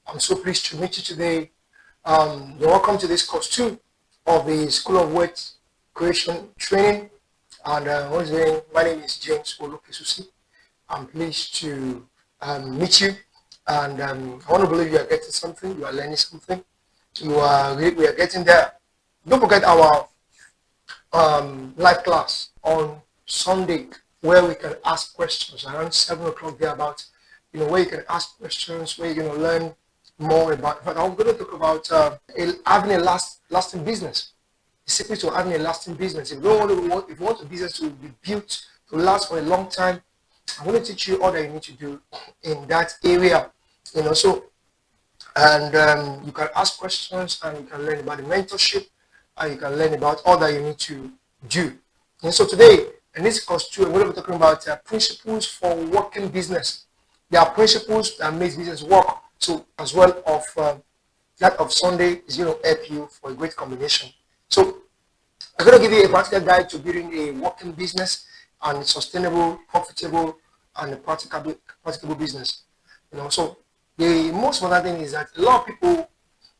I'm so pleased to meet you today. You're welcome to this course 2 of the School of Words Creation Training. And once again, my name is James Olokesusi. I'm pleased to meet you. And I want to believe you are getting something, you are learning something. We are getting there. Don't forget our live class on Sunday, where we can ask questions around 7 o'clock thereabout. Where you can ask questions, where you're going to learn more about. But I'm going to talk about having a lasting business. The secret to having a lasting business. If you want a business to be built to last for a long time, I'm going to teach you all that you need to do in that area. And you can ask questions, and you can learn about the mentorship, and you can learn about all that you need to do. And so today, in this course 2, we're going to be talking about principles for working business. There are principles that make business work. So as well of that of Sunday is going to help you for a great combination. So I'm going to give you a practical guide to building a working business and sustainable, profitable, and a practicable business. So the most important thing is that a lot of people,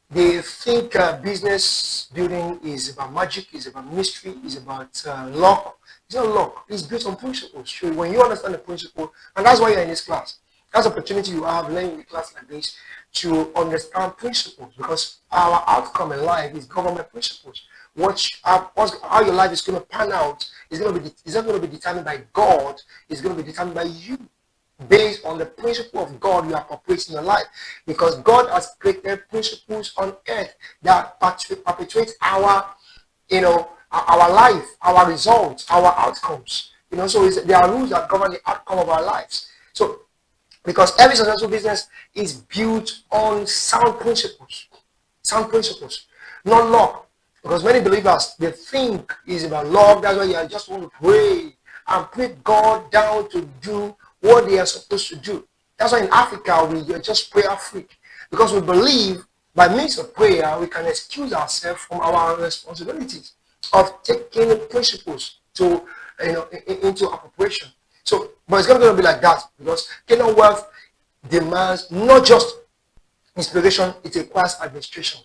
they think business building is about magic, is about mystery, is about luck. It's not luck. It's built on principles. So when you understand the principle, and that's why you're in this class, that's the opportunity you have learning in a class like this to understand principles, because our outcome in life is governed by principles. How your life is going to pan out is not going to be determined by God. It's going to be determined by you, based on the principle of God you are operating in your life, because God has created principles on earth that perpetuate our life, our results, our outcomes. So there are rules that govern the outcome of our lives. So because every successful business is built on sound principles, not luck. Because many believers, they think it's about luck. That's why you just want to pray and put God down to do what they are supposed to do. That's why in Africa we are just prayer freak, because we believe by means of prayer we can excuse ourselves from our responsibilities of taking principles to into operation. So, but it's not going to be like that, because kingdom wealth demands not just inspiration; it requires administration.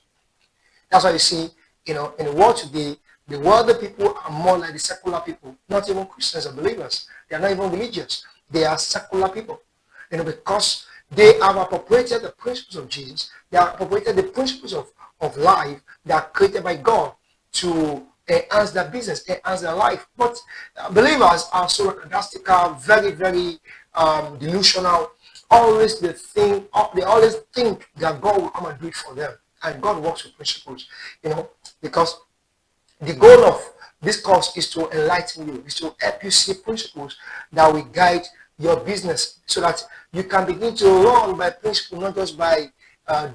That's why you see, in the world today, the worldly people are more like the secular people. Not even Christians or believers. They are not even religious. They are secular people. Because they have appropriated the principles of Jesus. They have appropriated the principles of life that are created by God to enhance their business, enhance their life. But believers are so fantastical, very, very delusional. They always think that God will come and do it for them. And God works with principles, because the goal of this course is to enlighten you, is to help you see principles that will guide your business, so that you can begin to run by principle, not just by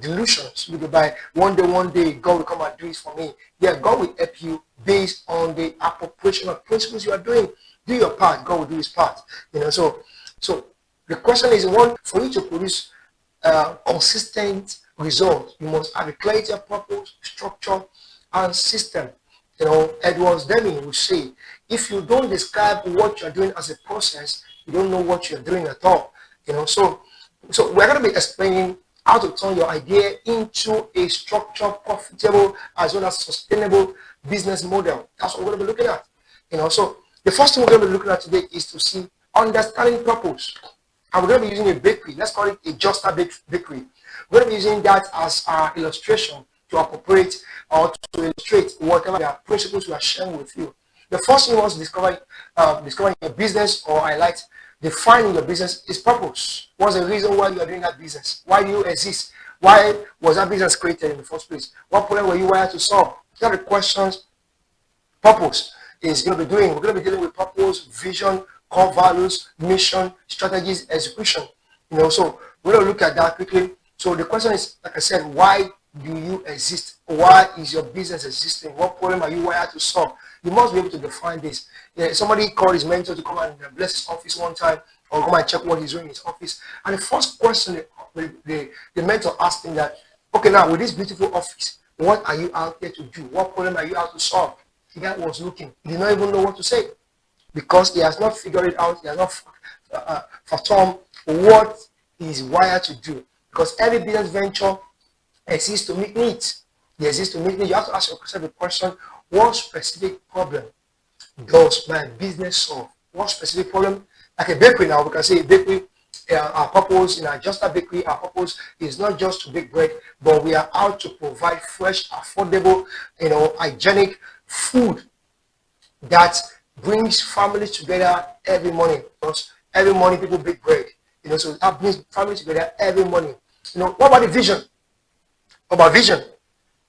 delusions. By one day God will come and do it for me. Yeah, God will help you based on the appropriation of principles you are doing. Do your part, God will do his part. So the question is, for you to produce consistent results, you must have a clarity of purpose, structure, and system. Edward Deming will say, if you don't describe what you're doing as a process, you don't know what you're doing at all. So we're going to be explaining how to turn your idea into a structured, profitable, as well as sustainable business model. That's what we're going to be looking at. So the first thing we're going to be looking at today is to see understanding purpose. And we're going to be using a bakery. Let's call it a Justa Bakery. We're going to be using that as our illustration to appropriate or to illustrate whatever the principles we are sharing with you. The first thing you want to discover your business, or highlight, defining your business, is purpose. What's the reason why you are doing that business? Why do you exist? Why was that business created in the first place? What problem were you wired to solve? These are the questions purpose is going to be doing. We're going to be dealing with purpose, vision, core values, mission, strategies, execution. So we're going to look at that quickly. So the question is, like I said, why do you exist? Why is your business existing? What problem are you wired to solve? You must be able to define this. Somebody called his mentor to come and bless his office one time, or come and check what he's doing in his office. And the first question the mentor asked him that, okay, now with this beautiful office, what are you out there to do? What problem are you out to solve? The guy was looking. He did not even know what to say, because he has not figured it out. He has not fathomed what he is wired to do. because every business venture exists to meet needs. They exist to meet needs. You have to ask yourself the question, what specific problem does my business solve? What specific problem? Like a bakery now, we can say a bakery, our purpose in our Just a Bakery, our purpose is not just to bake bread, but we are out to provide fresh, affordable, hygienic food that brings families together every morning. Because every morning people bake bread, so that brings families together every morning. What about the vision? What about vision?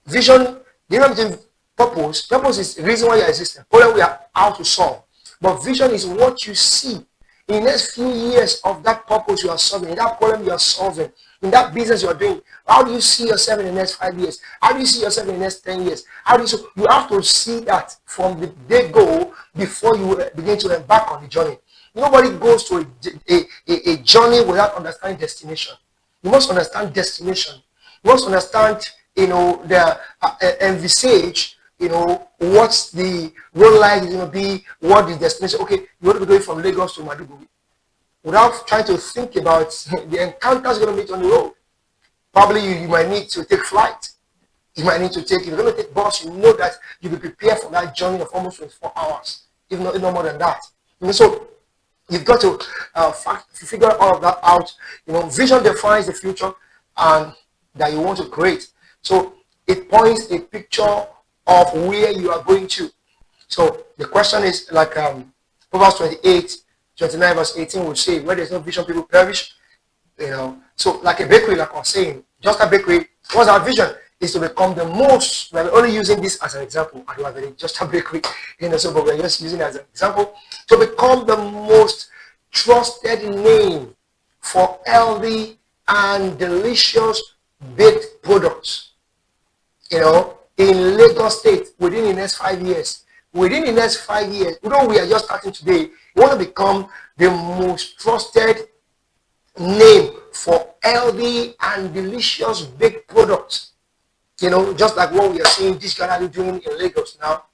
Vision, the difference between purpose. Purpose is the reason why you are existing. Problem we are out to solve. But vision is what you see in the next few years of that purpose you are solving, in that problem you are solving, in that business you are doing. How do you see yourself in the next 5 years? How do you see yourself in the next 10 years? You have to see that from the day go before you begin to embark on the journey. Nobody goes to a journey without understanding destination. You must understand destination. You must understand, the envisage, what's the road light is going to be, what the destination. Okay, you want to be going from Lagos to Maiduguri without trying to think about the encounters you're going to meet on the road. Probably you might need to take flight. You might need to take, if you're going to take bus, you know that you'll be prepared for that journey of almost 24 hours, if not more than that. So you've got to figure all of that out. Vision defines the future and that you want to create. So it points a picture of where you are going to. So the question is like Proverbs 29 verse 18 will say, where there's no vision, people perish. So like a bakery, like I was saying, Just a Bakery, what's our vision? Is to become the most, we're only using this as an example. I don't have any Just a Bakery, so but we're just using it as an example, to become the most trusted name for healthy and delicious baked products. In Lagos State, within the next 5 years. Within the next 5 years, we are just starting today, we want to become the most trusted name for healthy and delicious baked products. Just like what we are seeing this Canada doing in Lagos now,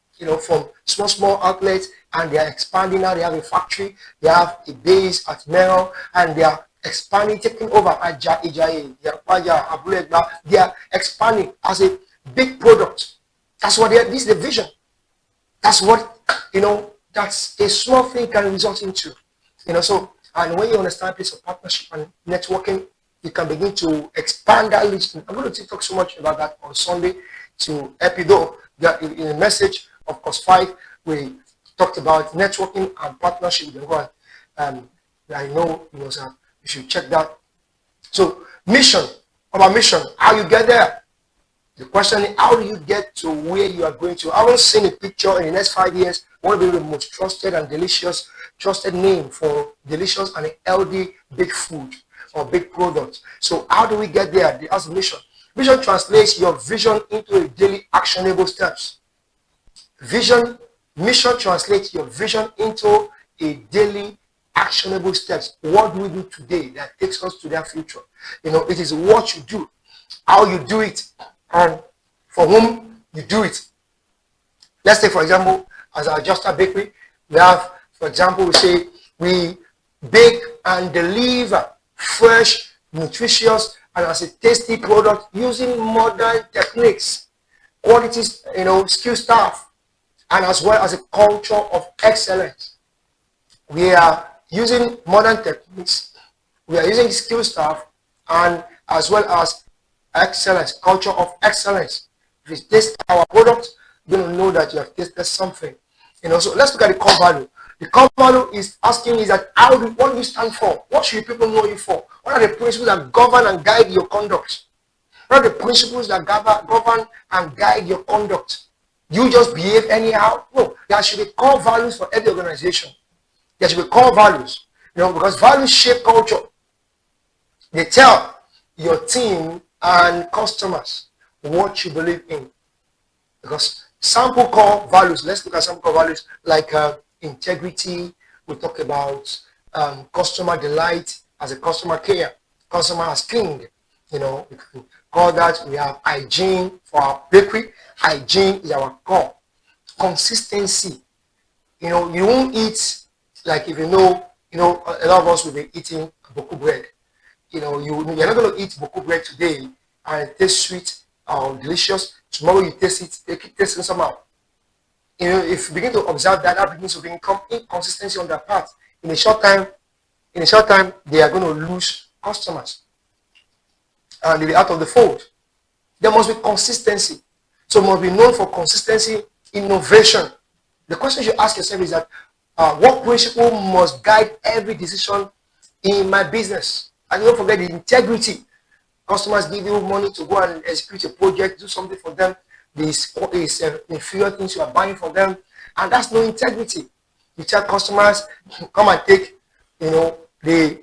from small outlets, and they are expanding now. They have a factory, they have a base at Mero, and they are expanding, taking over Ijaye, Abulegba. They are expanding as a big product. That's what this is the vision. That's what, that's a small thing can result into. So, and when you understand place of partnership and networking, you can begin to expand that list. I'm going to talk so much about that on Sunday to Epido. In the message of course 5, we talked about networking and partnership. I know you should check that. So mission, about mission, how you get there. The question is, how do you get to where you are going to? I want to see a picture in the next 5 years. I want to be the most trusted and delicious, trusted name for delicious and healthy baked food or baked products. So how do we get there? That's the mission. Vision translates your vision into a daily actionable steps. Mission translates your vision into a daily actionable steps. What do we do today that takes us to that future? It is what you do, how you do it, and for whom you do it. Let's take, for example, as our Just a Bakery, we have, for example, we say we bake and deliver fresh, nutritious, and as a tasty product using modern techniques, qualities, skill staff, and as well as a culture of excellence. We are using modern techniques, we are using skill staff, and as well as excellence, culture of excellence. If you taste our product, you're going to know that you have tasted something. So let's look at the core value. The core value is asking is that what do you stand for? What should people know you for? What are the principles that govern and guide your conduct? What are the principles that govern and guide your conduct? You just behave anyhow? No, there should be core values for every organization. There should be core values, because values shape culture. They tell your team and customers what you believe in. Because sample core values, let's look at sample core values like integrity. We talk about customer delight as a customer care, customer as king. We can call that. We have hygiene for our bakery. Hygiene is our core. Consistency. You won't eat like if a lot of us will be eating boku bread. you're not going to eat boku bread today and it tastes sweet or delicious. Tomorrow you taste it, they keep tasting somehow. If you begin to observe that, that begins to bring inconsistency on their part. In a short time, they are going to lose customers and they'll be out of the fold. There must be consistency. So must be known for consistency, innovation. The question you ask yourself is that what principle must guide every decision in my business? And don't forget the integrity. Customers give you money to go and execute a project, do something for them. These inferior things you are buying for them, and that's no integrity. You tell customers, come and take, they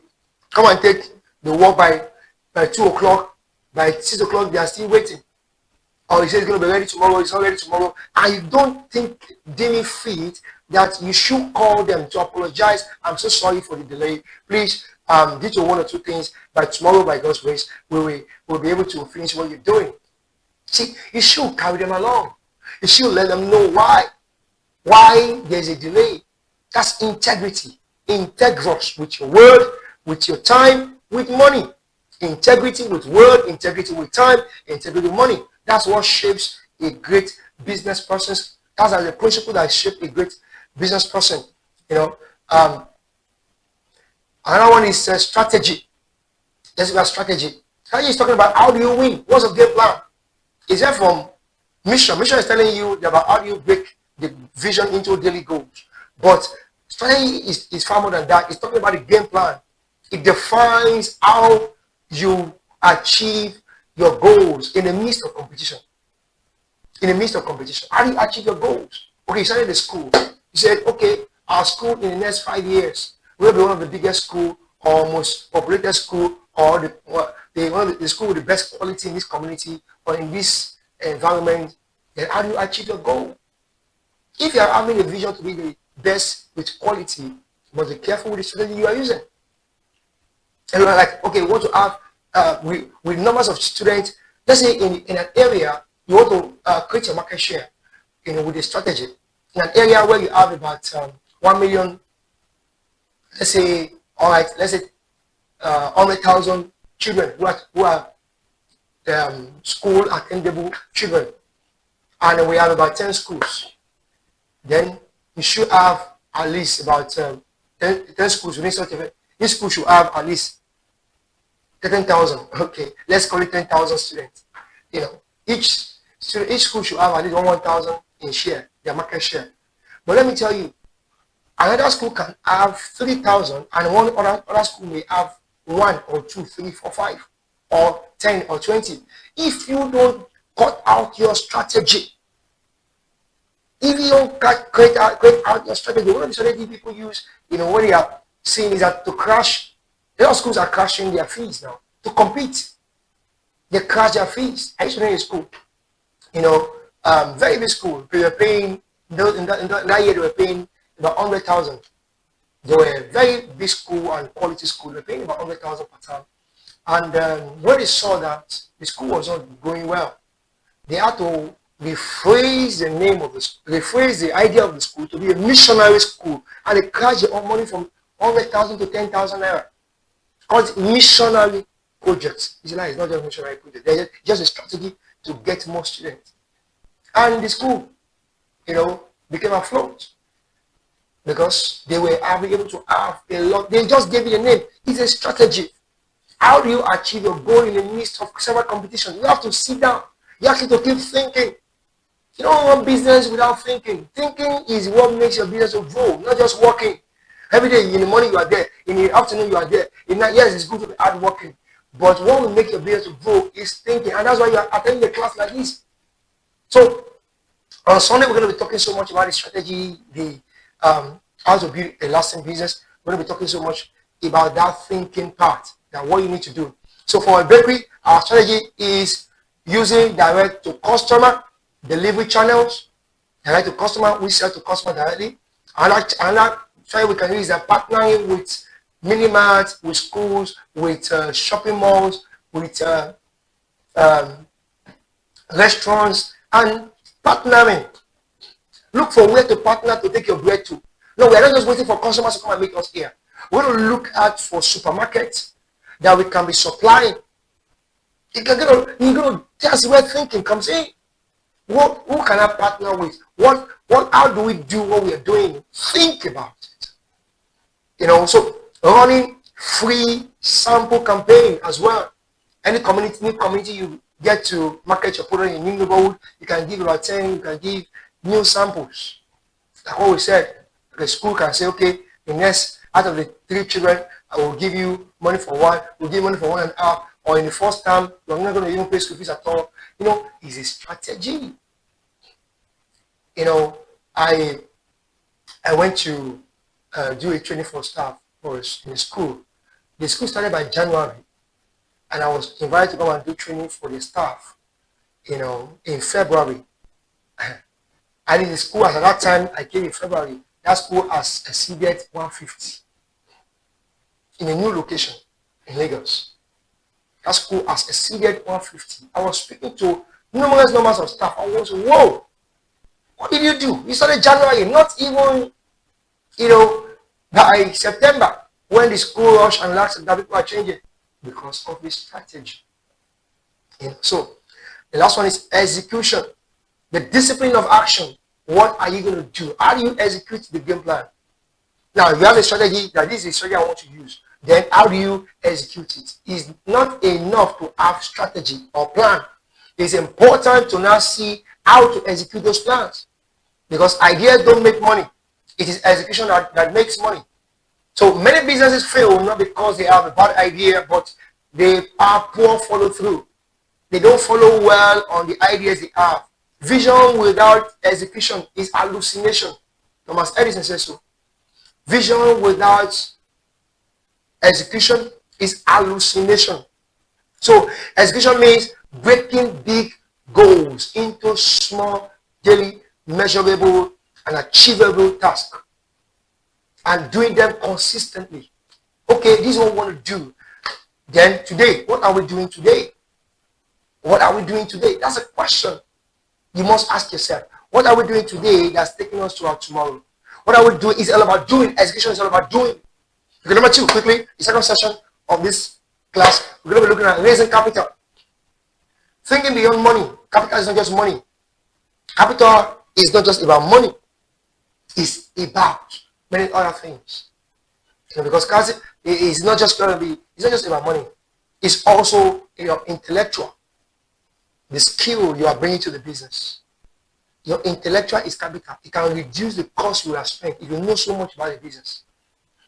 come and take the work by 2 o'clock, by 6 o'clock they are still waiting. Or you say it's going to be ready tomorrow, it's not ready tomorrow, and you don't think deeming fit that you should call them to apologize. I'm so sorry for the delay. Please, due to 1 or 2 things, by tomorrow, by God's grace, we'll be able to finish what you're doing. See, you should carry them along. You should let them know why there's a delay. That's integrity. Integrous with your word, with your time, with money. Integrity with word, integrity with time, integrity with money. That's what shapes a great business person. That's the principle that shapes a great business person. Another one is strategy. Let's look at strategy. Strategy is talking about how do you win? What's the game plan? Is that from mission? Mission is telling you about how do you break the vision into daily goals. But strategy is far more than that. It's talking about the game plan. It defines how you achieve your goals in the midst of competition. In the midst of competition, how do you achieve your goals? Okay, you started the school. You said, okay, our school in the next 5 years will be one of the biggest school or most populated school or the school with the best quality in this community or in this environment. Then how do you achieve your goal? If you are having a vision to be the best with quality, you must be careful with the strategy you are using. And you're like, okay, we want to have with numbers of students. Let's say in an area you want to create your market share, with a strategy. In an area where you have about 1 million, let's say, all right, let's say 100,000 children who are school attendable children, and we have about 10 schools. Then you should have at least about 10 schools within such a. Each school should have at least 10,000. Okay, let's call it 10,000 students. Each school should have at least 1,000 in share, their market share. But let me tell you, another school can have 3,000, and one other school may have 1 or 2, 3, 4, 5, or 10 or 20. If you don't cut out your strategy, if you don't create out your strategy, one of the strategy people use, what they are seeing is that to crash. A lot of schools are crashing their fees now to compete. They crash their fees. I used to know in school, very big school. They were paying in that year. They were paying about 100,000. They were a very big school and quality school. They were paying about 100,000 per term. And when they saw that the school was not going well, they had to rephrase the name of the school, rephrase the idea of the school to be a missionary school, and they crashed their own money from 100,000 to 10,000 naira. Called missionary projects. It's not just missionary project. They're just a strategy to get more students. And the school, became afloat because they were able to have a lot. They just gave it a name. It's a strategy. How do you achieve your goal in the midst of several competition? You have to sit down. You have to keep thinking. You don't run business without thinking. Thinking is what makes your business grow, not just working. Every day, in the morning you are there, in the afternoon you are there. Yes, it's good to be hard working, but what will make your business grow is thinking, and that's why you are attending the class like this. So on Sunday we're going to be talking so much about the strategy, the how to build a lasting business. We're going to be talking so much about that thinking part, that what you need to do. So for a bakery, our strategy is using direct to customer delivery channels, direct to customer. We sell to customer directly, and so we can use that partnering with mini marts, with schools, with shopping malls, with restaurants, and partnering. Look for where to partner to take your bread to. No, we are not just waiting for customers to come and meet us here. We're going to look at for supermarkets. that we can be supplying. That's where thinking comes in. Who can I partner with? How do we do what we are doing? Think about it. So running free sample campaign as well. Any new community you get to market your product in new neighborhood, you can give about 10, you can give new samples. Like what we said, the school can say, okay, the next out of the 3 children, I will give you money for one, we'll give money for 1.5, or in the first term, you're not going to even pay school fees at all. It's a strategy. I went to do a training for staff in the school. The school started by January, and I was invited to go and do training for the staff, in February. And in the school, at that time, I came in February, that school has exceeded 150 in a new location in Lagos. That school has exceeded 150. I was speaking to numerous numbers of staff. I was, whoa, what did you do? You started January, not even, by September, when the school rush and last that people are changing because of this strategy. So the last one is execution. The discipline of action. What are you going to do? How do you execute the game plan? Now, if you have a strategy, that this is a strategy I want to use, then how do you execute it? It's not enough to have strategy or plan. It's important to now see how to execute those plans. Because ideas don't make money. It is execution that makes money. So many businesses fail not because they have a bad idea, but they are poor follow through. They don't follow well on the ideas they have. Vision without execution is hallucination. Thomas Edison says so. Vision without execution is hallucination. So execution means breaking big goals into small, daily, measurable, and achievable tasks, and doing them consistently. Okay, this is what we want to do. Then today, what are we doing today? What are we doing today? That's a question you must ask yourself. What are we doing today that's taking us to our tomorrow? What are we doing? It's all about doing. Execution is all about doing. Okay, number 2, quickly, the second session of this class, we're going to be looking at raising capital. Thinking beyond money. Capital is not just money. Capital is not just about money. It's about many other things. Because it's not just about money. It's also your intellectual. The skill you are bringing to the business. Your intellectual is capital. It can reduce the cost you have spent if you know so much about the business.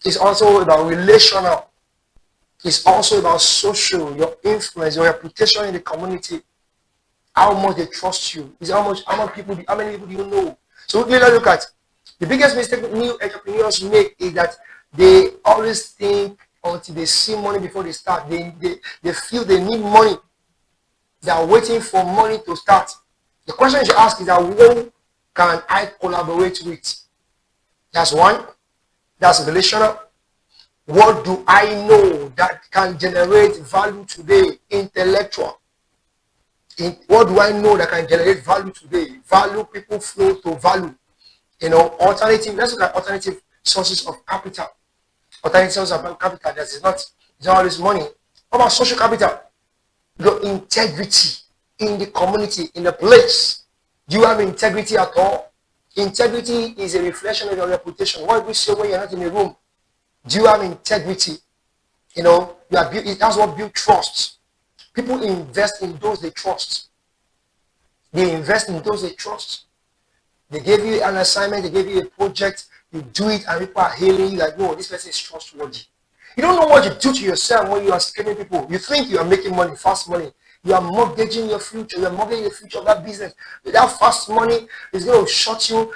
It's also about relational. It's also about social, your influence, your reputation in the community. How much they trust you. Is how many people do you know? So let's look at the biggest mistake new entrepreneurs make is that they always think until they see money before they start. They feel they need money. They are waiting for money to start. The question you should ask is that who can I collaborate with? That's one. That's relational. What do I know that can generate value today? Intellectual. What do I know that can generate value today? Value, people flow to value. Alternative. Let's look at alternative sources of capital. Alternative sources of capital that is not always money. What about social capital? Your integrity in the community, in the place. Do you have integrity at all? Integrity is a reflection of your reputation. What do we say when you're not in the room? Do you have integrity? That's what builds trust. People invest in those they trust. They invest in those they trust. They gave you an assignment, they gave you a project, you do it, and people are hailing you like, no, this person is trustworthy. You don't know what you do to yourself when you are scamming people. You think you are making money, fast money. You are mortgaging your future. You are mortgaging the future of that business. That fast money is going to shut you,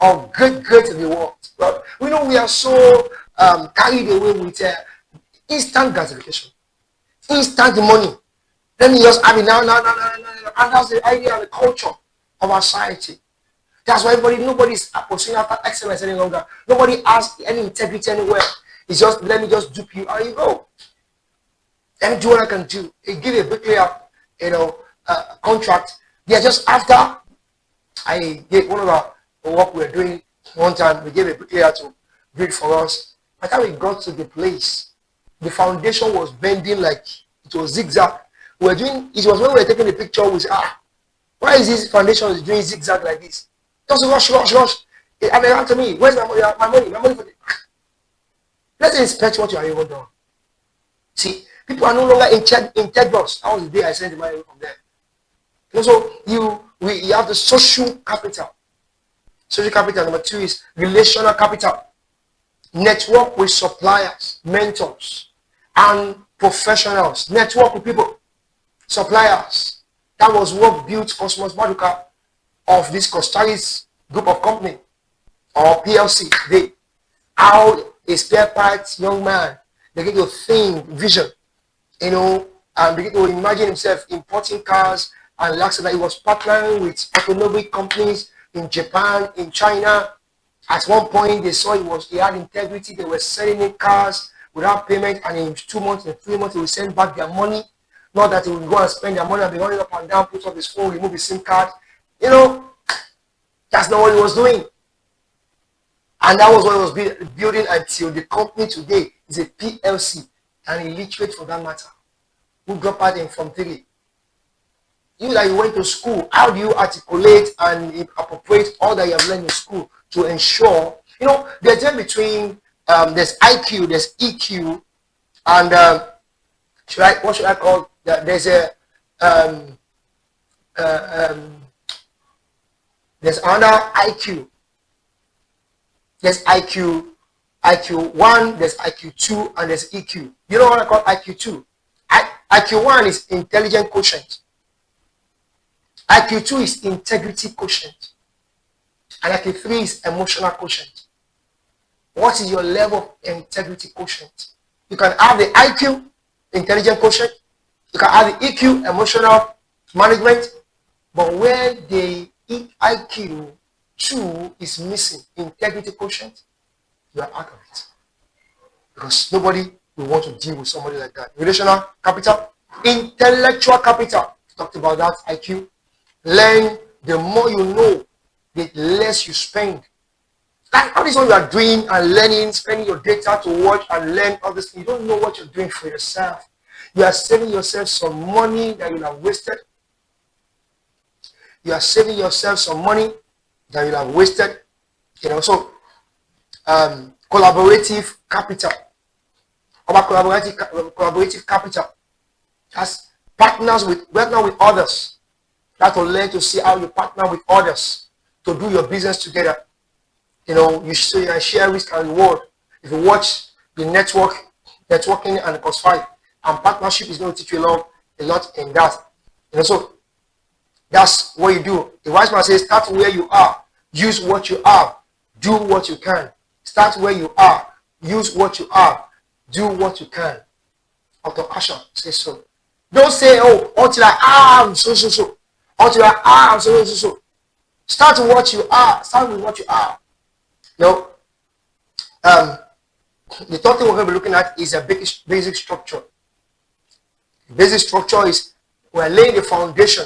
of great reward. But we are so carried away with instant gratification, instant money. Let me just have it now. And that's the idea and the culture of our society. That's why nobody is pursuing after excellence any longer. Nobody has any integrity anywhere. It's just, let me just dupe you, and you go. Let me do what I can do. They give a bricklayer, contract. They're just after. I gave one of our work we were doing one time. We gave a bricklayer to build for us. By the time we got to the place, the foundation was bending like it was zigzag. We were doing it was when we were taking the picture, we said, why is this foundation is doing zigzag like this? Just rush, rush, rush. And they asked me, where's my money? My money, my money for the let's inspect what you are even doing. See, people are no longer in box. That was the day I sent the money from there. And so you have the social capital. Social capital number 2 is relational capital. Network with suppliers, mentors, and professionals. Network with people, suppliers. That was what built Cosmos Maduka of this Costaris group of company or PLC. They how a spare parts young man begin to think vision, and begin to imagine himself importing cars and luxury. He was partnering with automobile companies in Japan, in China. At one point, they saw he had integrity. They were selling him cars without payment, and in 2 months, in 3 months, he would send back their money. Not that he would go and spend their money and be running up and down, put up his phone, remove his SIM card. That's not what he was doing. And that was what he was building until the company today is a PLC, and illiterate for that matter, who dropped out in Form 3. You that you went to school, how do you articulate and appropriate all that you have learned in school to ensure, there's a difference between there's IQ, there's EQ, and what should I call that? There's another IQ. There's IQ1, there's IQ2, and there's EQ. You know what I call IQ2? IQ1 is intelligent quotient. IQ2 is integrity quotient. And IQ3 is emotional quotient. What is your level of integrity quotient? You can have the IQ, intelligent quotient. You can have the EQ, emotional management. But where the IQ2 is missing, integrity quotient, you are out of it. Because nobody will want to deal with somebody like that. Relational capital, intellectual capital. Talked about that, IQ. Learn, the more you know, the less you spend. Like all this what you are doing and learning, spending your data to watch and learn all this. You don't know what you're doing for yourself. You are saving yourself some money that you have wasted. You are saving yourself some money that you have wasted. So collaborative capital. About collaborative capital. That's partner with others. That will learn to see how you partner with others to do your business together. You share risk and reward. If you watch the networking and the cost 5, and partnership is going to teach you a lot in that. So that's what you do. The wise man says, start where you are, use what you have, do what you can. Start where you are, use what you have, do what you can. Dr. Asha says so. Don't say, until I am so. Until I am so. Start with what you are. Start with what you are. The third thing we're going to be looking at is a basic structure. Basic structure is we're laying the foundation.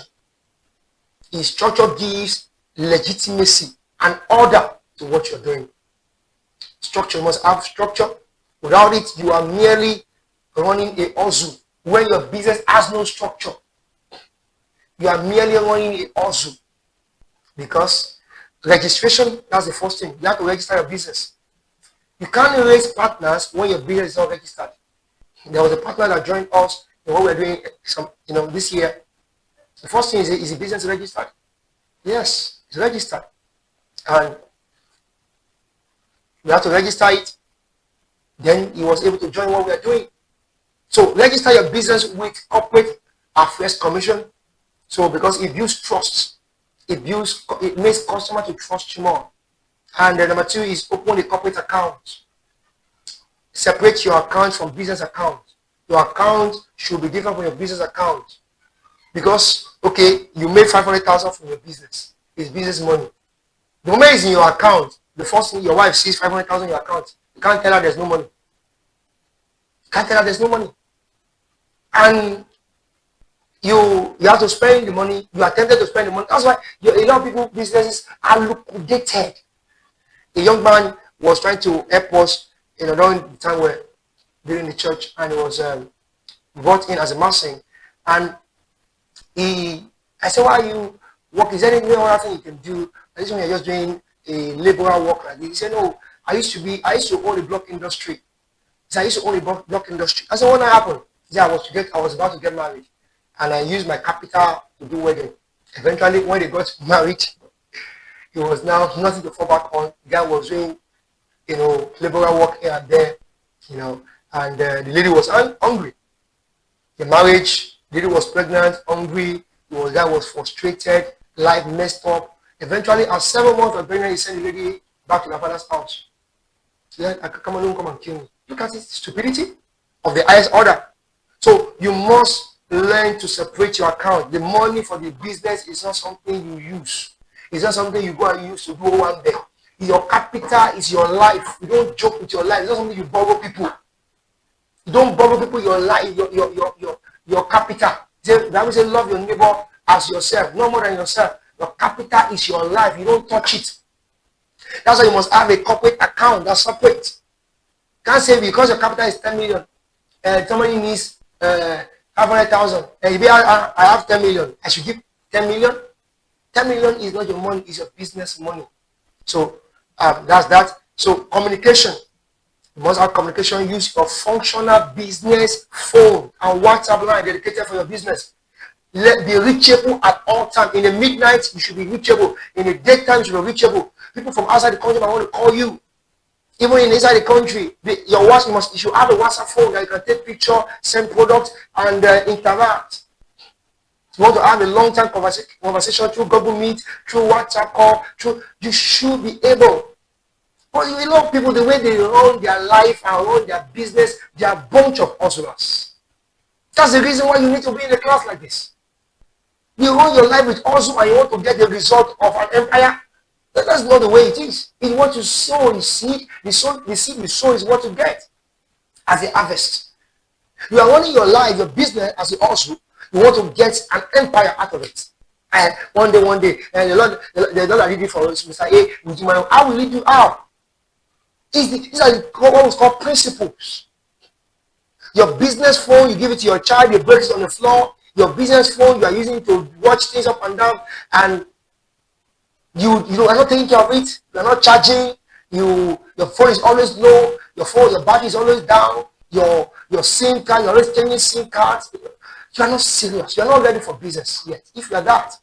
The structure gives legitimacy and order to what you're doing. Structure, you must have structure. Without it, you are merely running a hustle. When your business has no structure, you are merely running a hustle. Because registration, that's the first thing. You have to register your business. You can't raise partners when your business is not registered. There was a partner that joined us in what we're doing this year. The first thing is the business registered? Yes, it's registered. And we have to register it. Then he was able to join what we are doing. So register your business with Corporate Affairs Commission. So because it builds trust. It makes customers to trust you more. And then number 2 is open a corporate account. Separate your account from business account. Your account should be different from your business account. Because, you made 500,000 from your business. It's business money. The moment it's in your account, the first thing your wife sees 500,000 in your account, you can't tell her there's no money. You can't tell her there's no money. And you have to spend the money. You are tempted to spend the money. That's why a lot of people businesses are liquidated. A young man was trying to help us, during the time where during the church, and he was brought in as a Muslim. And I said, why are you working? Is there any other thing you can do? I just when you're just doing a laborer work like this. He said, no, I used to own the block industry. He said, I used to own the block industry. I said, what happened? He said, I was about to get married, and I used my capital to do wedding. Eventually, when they got married, it was now nothing to fall back on. The guy was doing, laborer work here and there, and the lady was hungry. The marriage, the lady was pregnant, hungry. The guy was frustrated, life messed up. Eventually, at 7 months of pregnant, he sent the lady back to her father's house. He said, come and kill me. Look at this stupidity of the highest order. So you must learn to separate your account. The money for the business is not something you use. It's not something you go and use to do one day. Your capital is your life. You don't joke with your life. It's not something you borrow people. You don't borrow people your life, your capital. The Bible says, love your neighbor as yourself, no more than yourself. Your capital is your life. You don't touch it. That's why you must have a corporate account that's separate. Can't say because your capital is 10 million, somebody needs 500,000. I have 10 million. I should give 10 million. 10 million is not your money, it's your business money. So that's that. So communication. You must have communication. Use your functional business phone and WhatsApp line dedicated for your business. Be reachable at all times. In the midnight, you should be reachable. In the daytime, you should be reachable. People from outside the country might want to call you. Even inside the country, you should have a WhatsApp phone that you can take picture, send products, and interact. You want to have a long-term conversation through Google Meet, through WhatsApp call, you should be able. But a lot of people, the way they run their life and run their business, they are a bunch of hustlers. That's the reason why you need to be in a class like this. You run your life with hustle and you want to get the result of an empire. That's not the way it is. It's what you sow, the seed. The seed you sow is what you get as a harvest. You are running your life, your business as a hustle. You want to get an empire out of it. And one day, and the Lord that did it for us, Mr. A, how will he do how? These are what was called principles. Your business phone, you give it to your child, you break it on the floor. Your business phone, you are using it to watch things up and down, and you are not taking care of it. You are not charging. Your phone is always low. Your battery is always down. Your SIM card, you're always changing SIM cards. You are not serious. You are not ready for business yet. If you are that,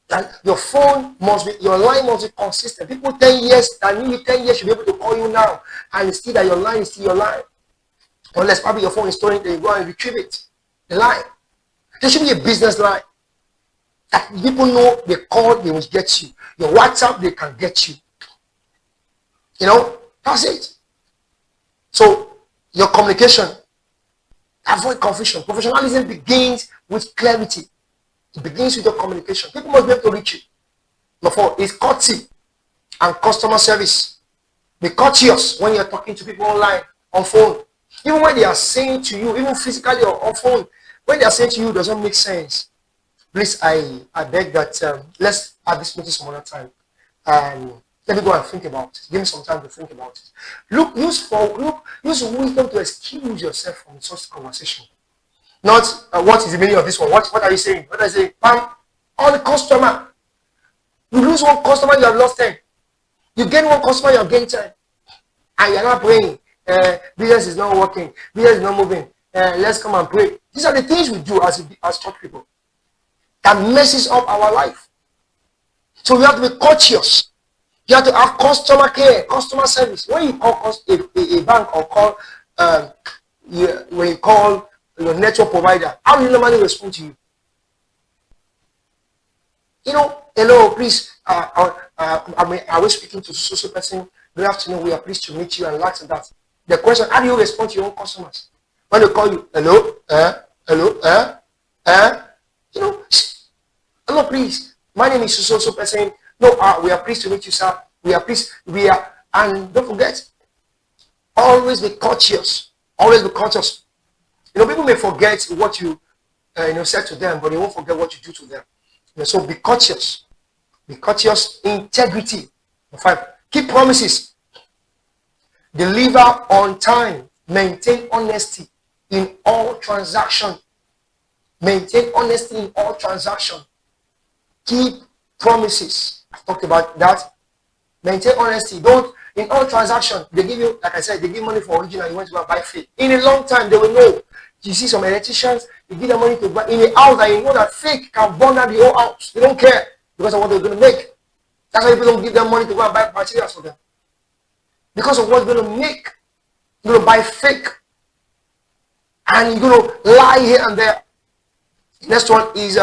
then your phone must be, your line must be consistent. People 10 years, and nearly 10 years should be able to call you now, and it's still that your line is still your line. Unless probably your phone is stolen, then you go and retrieve it. The line. There should be a business line. That people know they call, they will get you. Your WhatsApp, they can get you. That's it. So, your communication, avoid confusion. Professionalism begins with clarity. It begins with your communication. People must be able to reach you. Number 4 is courtesy and customer service. Be courteous when you're talking to people online, on phone. Even when they are saying to you, even physically or on phone, when they are saying to you, it doesn't make sense. Please, I beg that let's have this meeting some other time. Let me go and think about it. Give me some time to think about it. Use wisdom to excuse yourself from such conversation. Not what is the meaning of this one? What are you saying? What are you saying? On the customer. You lose one customer, you have lost 10. You gain one customer, you have gained 10. And you're not praying. Business is not working. Business is not moving. Let's come and pray. These are the things we do as church people that messes up our life. So we have to be courteous. You have to have customer care, customer service. When you call a bank or call when you call your network provider, how do you normally respond to you? Hello, please. I was speaking to social person. Good afternoon. We are pleased to meet you and lots of that. The question: how do you respond to your own customers when they call you? Hello, hello, please. My name is social person. No, we are pleased to meet you, sir. And don't forget, always be courteous. Always be courteous. People may forget what you, said to them, but they won't forget what you do to them. So be courteous. Be courteous. Integrity. 5. Keep promises. Deliver on time. Maintain honesty in all transaction. Maintain honesty in all transaction. Keep promises. I've talked about that. Maintain honesty. Don't, in all transactions, they give you, like I said, they give money for original, you want to go and buy fake. In a long time, they will know. You see some electricians, you give them money to buy in a house that you know that fake can burn down the whole house. They don't care because of what they're going to make. That's why people don't give them money to go and buy materials for them. Because of what you're going to make. You're going to buy fake. And you're going to lie here and there. Next one is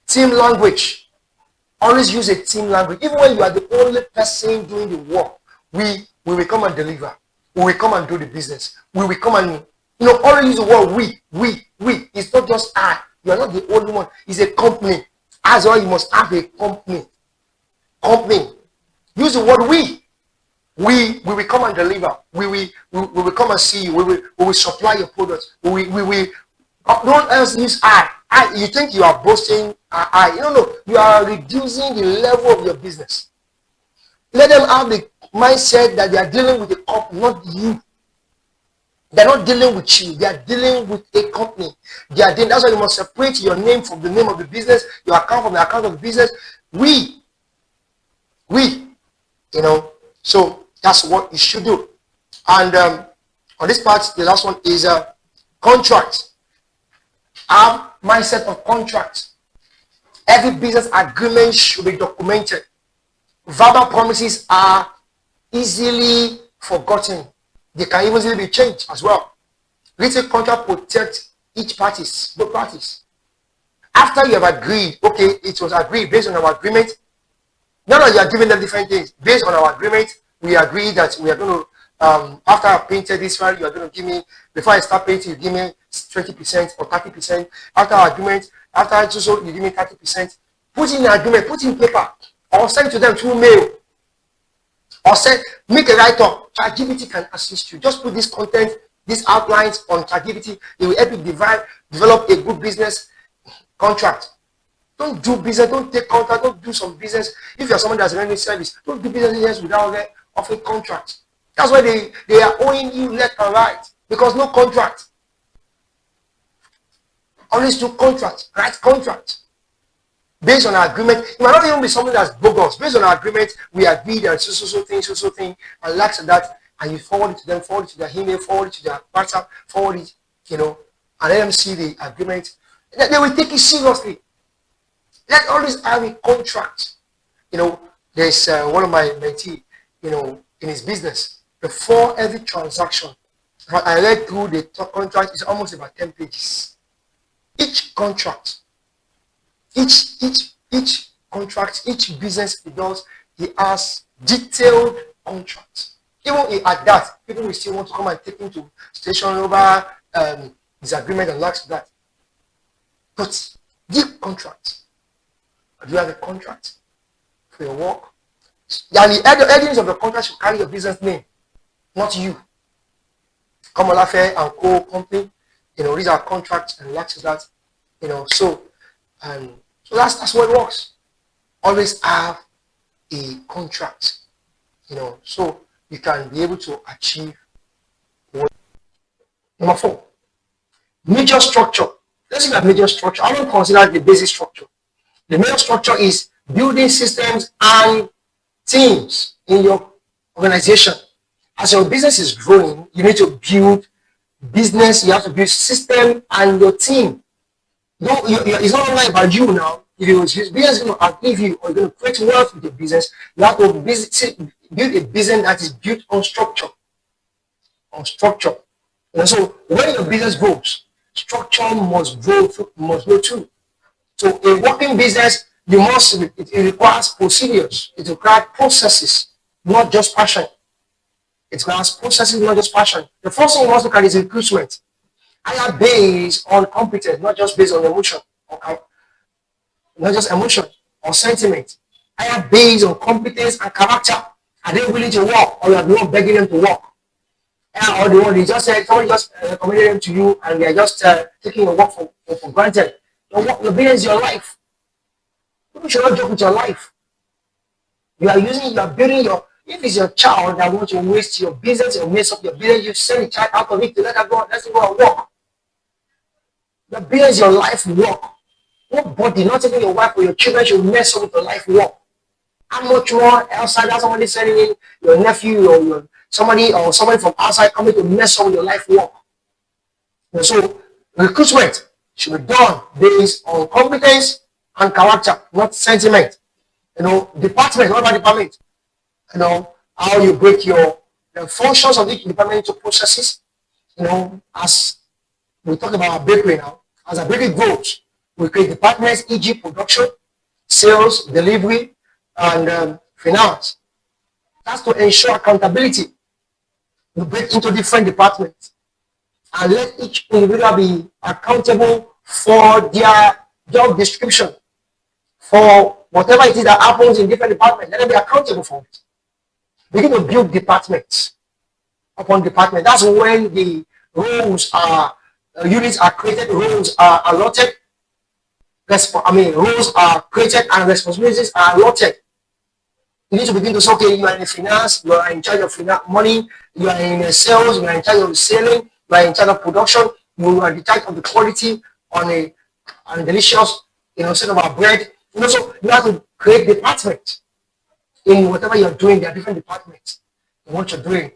team language. Always use a team language. Even when you are the only person doing the work, we will come and deliver. We will come and do the business. We will come and, always use the word we. It's not just I. You are not the only one. It's a company. As well, you must have a company. Use the word we. We will come and deliver. We will come and see you. We will supply your products. We don't else use I. You think you are boasting I. No. You are reducing the level of your business. Let them have the mindset that they are dealing with a company, not you. They're not dealing with you. They are dealing with a company. That's why you must separate your name from the name of the business, your account from the account of the business. We. So that's what you should do. And on this part, the last one is contract. Have mindset of contract. Every business agreement should be documented. Verbal promises are easily forgotten. They can easily be changed as well. Written contract protects both parties. After you have agreed, okay, it was agreed based on our agreement. Now that you are giving them different things. Based on our agreement, we agree that we are going to, after I painted this file, you are going to give me, before I start painting, you give me 20% or 30%. After our agreement, you give me 30%. Put in an agreement, put in paper, or send to them through mail. Or make a write-up. ChatGPT can assist you. Just put this content, these outlines on ChatGPT. It will help you develop a good business contract. Don't do business, don't take contract, don't do some business. If you're someone that's running service, don't do business without offering contract. That's why they are owing you left and right. Because no contract. Always do contract, write contract. Based on our agreement, it might not even be something that's bogus. Based on our agreement, we agreed that so thing, and like that, and you forward it to them, forward it to their email, forward it to their WhatsApp, forward it, and let them see the agreement. They will take it seriously. Let always have a contract. There's one of my mentee, in his business, before every transaction, I read through the contract, it's almost about 10 pages. Each contract. Each contract, each business he does, he has detailed contracts. Even at that, people will still want to come and take him to station over his agreement and like that. But give contract. Do you have a contract for your work? And the headings of the contract should carry your business name, not you. Kamalafe and Co. Company, these are contracts and like that. So that's what it works. Always have a contract, so you can be able to achieve what. Number 4, major structure. Let's look at major structure. I don't consider the basic structure. The major structure is building systems and teams in your organization. As your business is growing, you need to build business, you have to build system and your team. It's not only about you now. If your business is going to outlive you or you're going to create wealth with your business, you have to build a business that is built on structure. And so when your business grows, structure must grow too. So a working business, it requires procedures. It requires processes, not just passion. It requires processes, not just passion. The first thing you must look at is recruitment. I are based on competence, not just based on emotion, not just emotion or sentiment. I are based on competence and character. Are they willing to work, or you are not begging them to work? Or they just said somebody just recommended them to you, and they are just taking your work for granted. Your business is your life. People should not joke with your life. You are building If it's your child that wants to waste your business or mess up your business, you send the child out of it to let her go. Let's go and work. Your business, your life work. Nobody, not even your wife or your children, should mess up with your life work. How much more outside that somebody sending in your nephew or somebody from outside coming to mess up with your life work? And so recruitment should be done based on competence and character, not sentiment. Department, what about department? How you break the functions of each department into processes. As we talk about our bakery now, as our bakery grows, we create departments, e.g. production, sales, delivery, and finance. That's to ensure accountability. We break into different departments and let each individual be accountable for their job description, for whatever it is that happens in different departments. Let them be accountable for it. Begin to build departments upon department. That's when the roles units are created, roles are allotted. Roles are created and responsibilities are allotted. You need to begin to say, okay, you are in finance, you are in charge of money, you are in sales, you are in charge of selling, you are in charge of production, you are in charge of the quality on a delicious, set of our bread. So you have to create departments in whatever you're doing. There are different departments in what you're doing.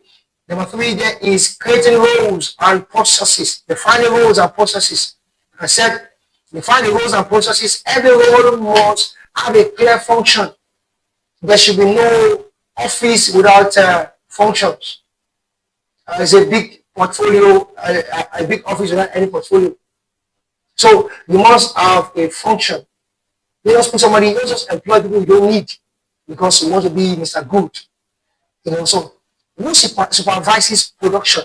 Number 3, there is creating roles and processes, defining roles and processes. I said, defining roles and processes. Every role must have a clear function. There should be no office without functions. It's a big portfolio, a big office without any portfolio. So you must have a function. You just put somebody, you don't just employ people you don't need because you want to be Mr. Good. So who supervises production?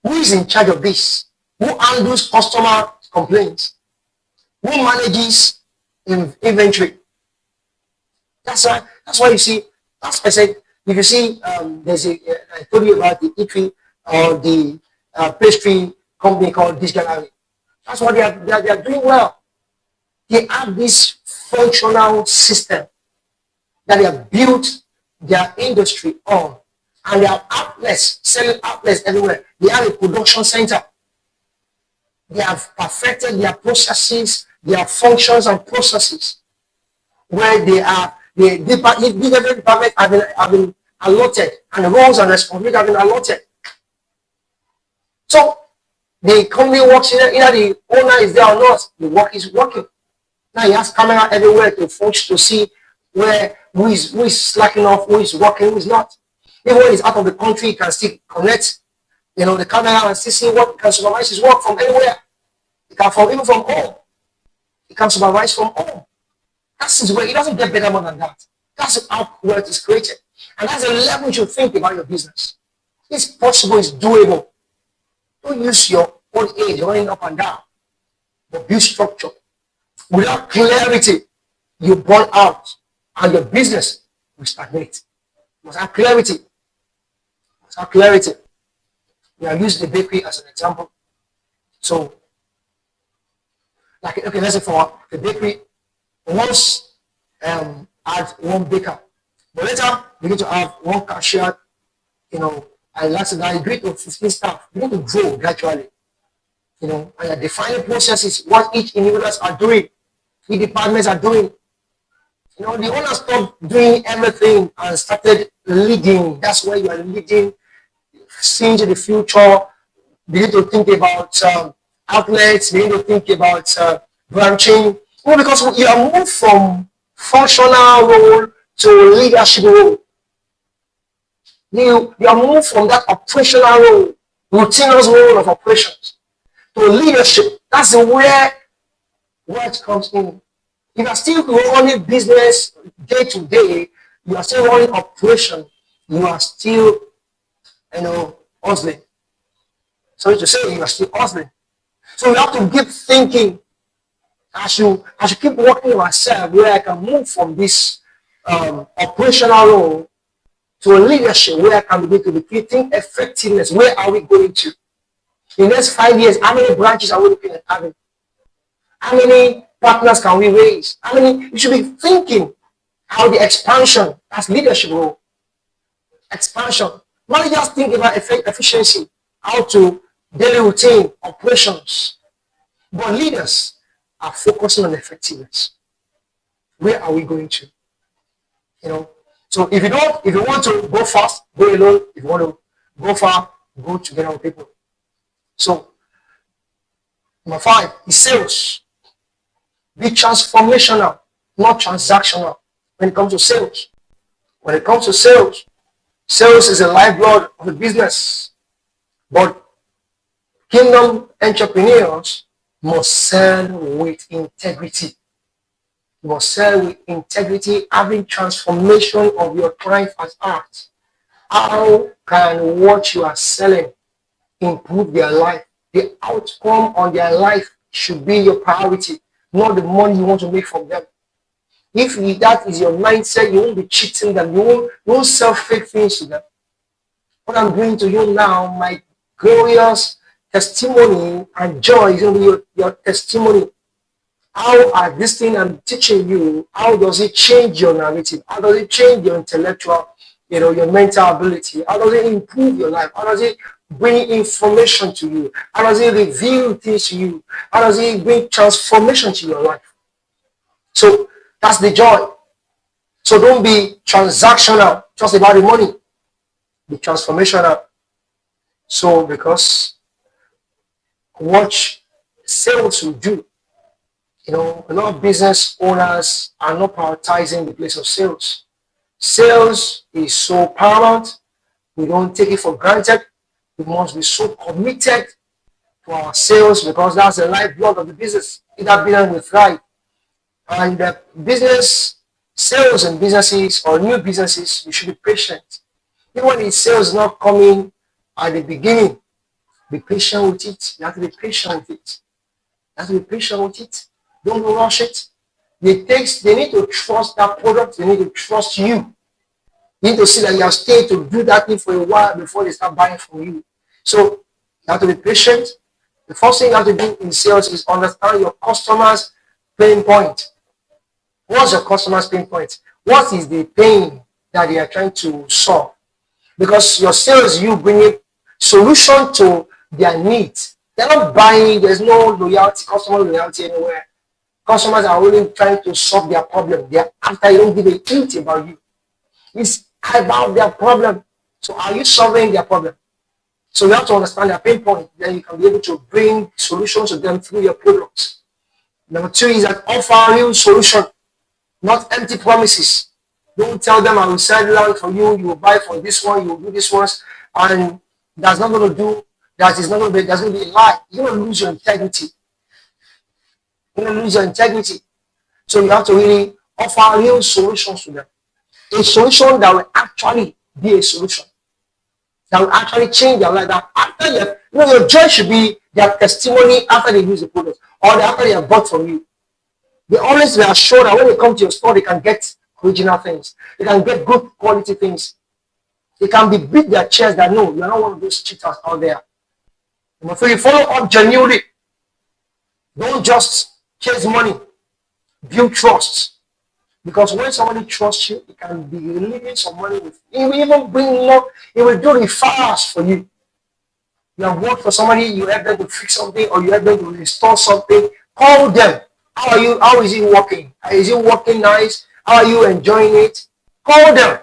Who is in charge of this? Who handles customer complaints? Who manages inventory? That's why you see, that's why I said, if you see, I told you about the eatery or the pastry company called Dish Gallery. That's what they are doing well. They have this functional system that they have built their industry on, and they have outlets, selling outlets everywhere. They have a production center. They have perfected their processes, their functions and processes, where they are. The different departments have been allotted, and the roles and responsibilities have been allotted. So the company works, either the owner is there or not, the work is working. Now he has camera everywhere to function, to see who is slacking off, who is working, who is not. Even when he's out of the country, he can still connect, the camera and still see what can supervise his work from anywhere. He can even from home. He can supervise from home. That's his way. It doesn't get better more than that. That's how wealth is created. And that's the level you should think about your business. It's possible, it's doable. Don't use your old age running up and down, but build structure. Without clarity, you burn out and your business will stagnate. You must have clarity. You must have clarity. We have used the bakery as an example. So, let's say for the bakery, once had one baker, but later begin to have one cashier, and last guy agreed to 15 staff, begin to grow gradually, and you're defining processes, what each individuals are doing, the departments are doing. The owner stopped doing everything and started leading. That's where you are leading, seeing to the future, begin to think about outlets, begin to think about branching. Because you are moved from functional role to leadership role. You are moved from that operational role, routinous role of operations, to leadership. That's where it comes in. If you are still running business day to day, you are still running operation, you are still, hustling. Sorry to say, you are still hustling. So you have to keep thinking. I should keep working on myself, where I can move from this operational role to a leadership, where I can begin to be creating effectiveness. Where are we going to? In the next 5 years, how many branches are we looking at having? How many partners can we raise? You should be thinking how the expansion as leadership role. expansion. Managers think about efficiency, how to daily routine, operations. But leaders are focusing on effectiveness. Where are we going to? You know. So if you want to go fast, go alone. If you want to go far, go together with people. So number 5 is sales. Be transformational, not transactional. When it comes to sales, when it comes to sales, sales is the lifeblood of a business. But kingdom entrepreneurs must sell with integrity. You must sell with integrity, having transformation of your client as art. How can what you are selling improve their life? The outcome on their life should be your priority, not the money you want to make from them. If that is your mindset, you won't be cheating them. You won't sell fake things to them. What I'm doing to you now, my glorious testimony and joy is going to be your testimony. How are this thing I'm teaching you, how does it change your narrative? How does it change your intellectual, your mental ability? How does it improve your life? How does it bring information to you? How does it reveal things to you? How does it bring transformation to your life? So that's the joy. So don't be transactional, just about the money. Be transformational. So because what sales will do, a lot of business owners are not prioritizing the place of sales. Sales is so paramount. We don't take it for granted. We must be so committed to our sales because that's the lifeblood of the business. Either business will thrive. And the business sales and businesses or new businesses, you should be patient. Even when the sales is not coming at the beginning, be patient with it. You have to be patient with it. You have to be patient with it. Don't rush it. They need to trust that product. They need to trust you. You need to see that you have stayed to do that thing for a while before they start buying from you. So you have to be patient. The first thing you have to do in sales is understand your customer's pain point. What's your customer's pain point? What is the pain that they are trying to solve? Because your sales, you bring a solution to their needs. They're not buying. There's no loyalty, customer loyalty anywhere. Customers are only trying to solve their problem. They're after you don't give a hint about you. It's about their problem. So are you solving their problem? So you have to understand their pain point. Then you can be able to bring solutions to them through your products. Number 2 is that offer a real solution, not empty promises. Don't tell them I will sell land for you, you will buy for this one, you will do this one, and that's not going to do, that is not going to be, that's going to be a lie. You're going to lose your integrity. You're going to lose your integrity. So you have to really offer real solutions to them. A solution that will actually be a solution. That will actually change their life. That after your joy should be their testimony after they use the product or after they have bought from you. They always be assured that when they come to your store, they can get original things. They can get good quality things. They can be beat their chest that no, you are not one of those cheaters out there. So you follow up genuinely. Don't just chase money. Build trust. Because when somebody trusts you, it can be leaving some money with you. It will even bring love. It will do it fast for you. You have worked for somebody, you help them to fix something, or you help them to install something. Call them. How are you? How is it working? Is it working nice? How are you enjoying it? Call them.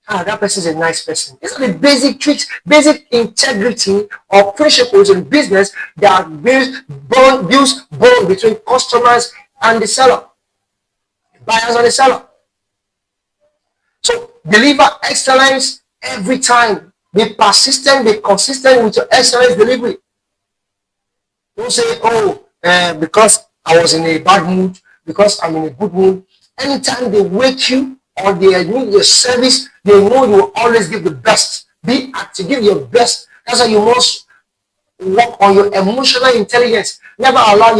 That person is a nice person. These are the basic tricks, basic integrity or principles in business that builds bond between customers and the seller, buyers and the seller. So deliver excellence every time. Be persistent, be consistent with your excellence delivery. Don't say, because I was in a bad mood, because I'm in a good mood. Anytime they wake you or they need your service, they know you will always give the best. Be active, give your best. That's why you must work on your emotional intelligence. Never allow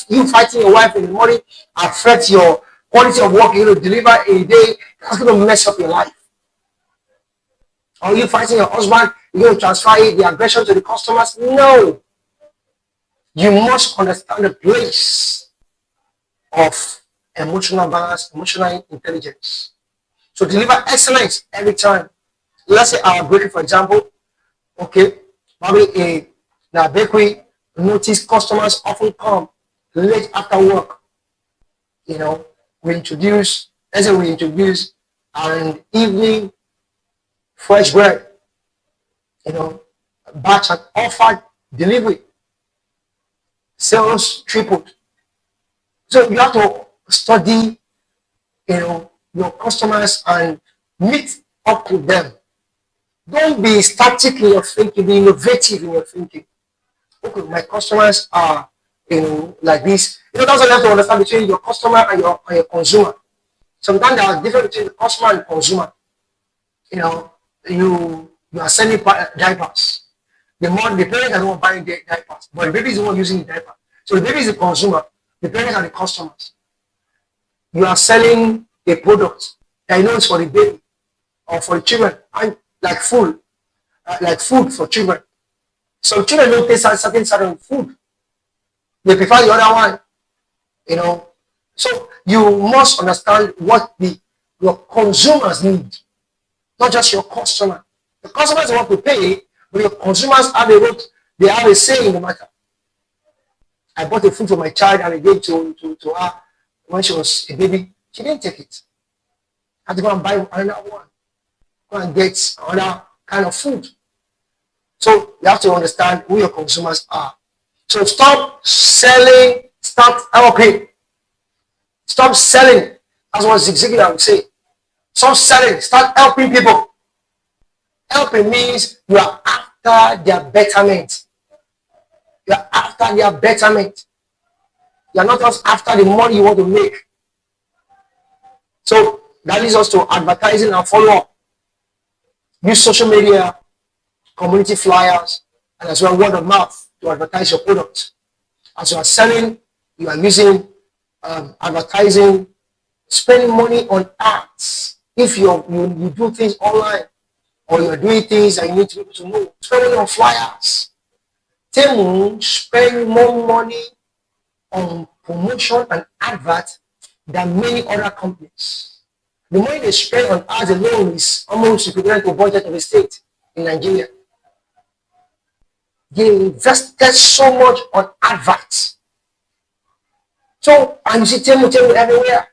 you fighting your wife in the morning affect your quality of work you're going to deliver in a day. That's going to mess up your life. Or you fighting your husband, you're going to transfer the aggression to the customers. No. You must understand the place of emotional balance, emotional intelligence. So deliver excellence every time. let's say our bakery, for example, okay, probably in our bakery, notice customers often come late after work. You know, let's say we introduce an evening fresh bread, you know, batch and offered delivery, sales tripled. So you have to study, your customers and meet up with them. Don't be static in your thinking, be innovative in your thinking. Okay, my customers are, like this. That's what you have to understand between your customer and your consumer. Sometimes there are difference between the customer and the consumer. You know, you are selling diapers. The parents are the one buying the diapers, but the baby is the one using the diaper. So the baby is the consumer, the parents are the customers. You are selling a product that you know is for the baby or for the children, and like food for children. Some children don't taste certain food. They prefer the other one, you know. So you must understand what your consumers need, not just your customer. The customers want to pay, but your consumers have they have a say in the matter. I bought a food for my child and I gave to her when she was a baby. She didn't take it. I had to go and buy another one. Go and get another kind of food. So you have to understand who your consumers are. So stop selling, start helping. Stop selling. That's what Zig Ziglar would say. Stop selling, start helping people. Helping means you are after their betterment. You are after their betterment. You are not just after the money you want to make. So that leads us to advertising and follow-up. Use social media, community flyers, and as well word of mouth to advertise your product. As you are selling, you are using advertising, spending money on ads. If you do things online or you are doing things that you need people to know, spending on flyers. Temu spend more money on promotion and advert than many other companies. The money they spend on ads alone is almost equivalent to the budget of a state in Nigeria. They invested so much on adverts. So, and you see Temu everywhere.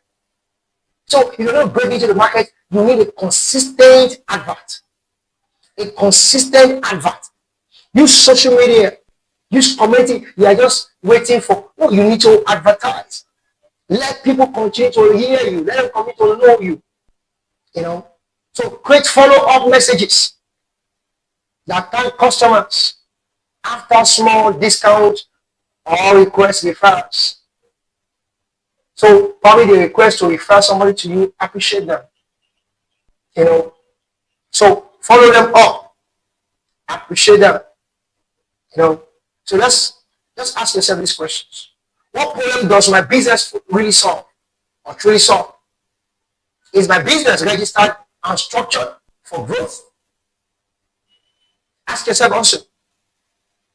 So, if you're not breaking into the market, you need a consistent advert. A consistent advert. Use social media. Use community. You are just waiting for, you need to advertise. Let people continue to hear you. Let them continue to know you. So create follow-up messages that thank customers after small discount or request referrals. So probably the request to refer somebody to you, appreciate them. So follow them up, appreciate them. So let's ask yourself these questions. What problem does my business really solve or truly solve? Is my business registered and structured for growth? Ask yourself also,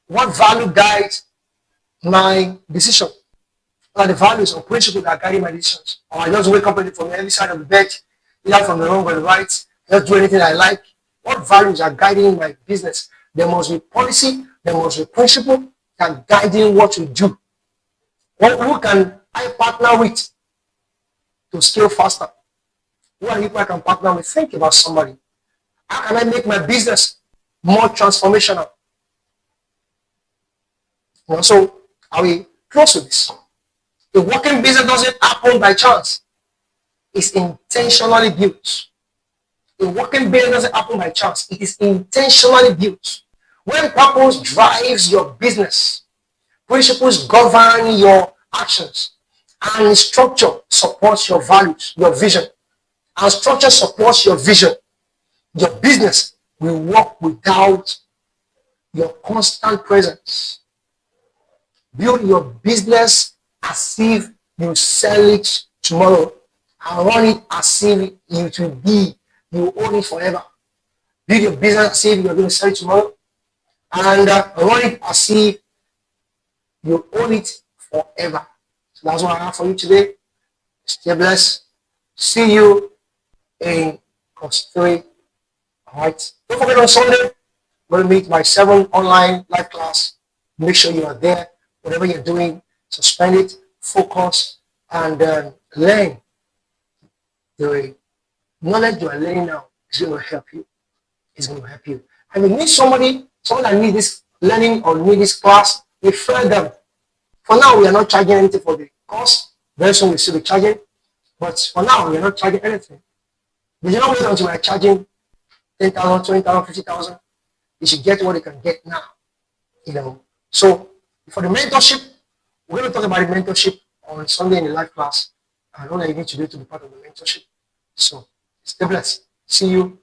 what value guides my decision? What are the values or principles that are guiding my decisions? Or I just wake up from every side of the bed, either from the wrong or the right, just do anything I like. What values are guiding my business? There must be policy, there must be principle that are guiding what you do. Who can I partner with to scale faster? Who are people I can partner with? Think about somebody. How can I make my business more transformational? So are we close to this? The working business doesn't happen by chance. It's intentionally built. The working business doesn't happen by chance. It is intentionally built. When purpose drives your business, principles govern your actions, and structure supports your values, your vision, and structure supports your vision, your business will work without your constant presence. Build your business as if you sell it tomorrow and run it as if it will be, you own it forever. Build your business as if you're going to sell it tomorrow and run it as if you own it forever. So that's what I have for you today. Stay blessed. See you in course 3 All right. Don't forget on Sunday, we're going to meet my 7 online live class. Make sure you are there. Whatever you're doing, suspend it, focus, and learn. The knowledge you are learning now is going to help you. It's going to help you. And if you need someone that needs this learning or need this class, refer them. For now, we are not charging anything for the course. Very soon we'll still be charging. But for now, we are not charging anything. We do not wait until we are charging 10,000, 20,000, 50,000. You should get what you can get now. So for the mentorship, we're going to talk about the mentorship on Sunday in the live class and all that you need to do to be part of the mentorship. So stay blessed. See you